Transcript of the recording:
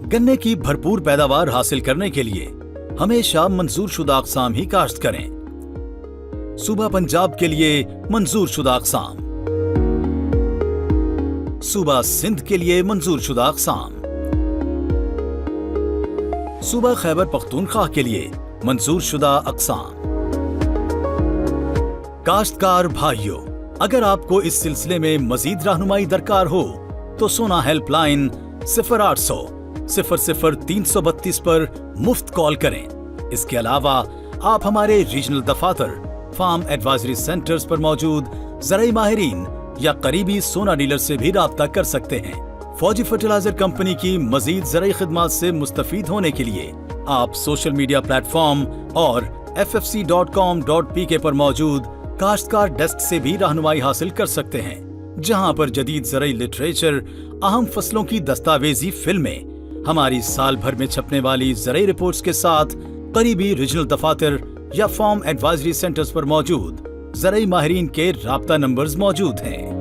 गन्ने की भरपूर पैदावार हासिल करने के लिए हमेशा मंजूर शुदा अक़साम ही काश्त करें। सूबा पंजाब के लिए मंजूर शुदा अक़साम, सूबा सिंध के लिए मंजूर शुदा अक़साम, सूबा खैबर पख्तूनख्वा के लिए मंजूर शुदा अक़साम। काश्तकार भाइयों, अगर आपको इस सिलसिले में मजीद रहनुमाई दरकार हो तो सोना हेल्पलाइन 0800 00 332 पर मुफ्त कॉल करें। इसके अलावा आप हमारे रीजनल दफातर, फार्म एडवाइजरी सेंटर्स पर मौजूद ज़राई माहिरीन या करीबी सोना डीलर से भी राब्ता कर सकते हैं। फौजी फर्टिलाइजर कंपनी की मजीद ज़राई खिदमात से मुस्तफीद होने के लिए आप सोशल मीडिया प्लेटफॉर्म और ffc.com.pk पर मौजूद काश्तकार डेस्क से भी रहनुमाई हासिल कर सकते हैं, जहां पर जदीद ज़राई लिटरेचर, अहम फसलों की दस्तावेजी फिल्में, हमारी साल भर में छपने वाली ज़राई रिपोर्ट्स के साथ करीबी रीजनल दफातर या फार्म एडवाइजरी सेंटर्स पर मौजूद ज़राई माहिरीन के राब्ता नंबर्स मौजूद हैं।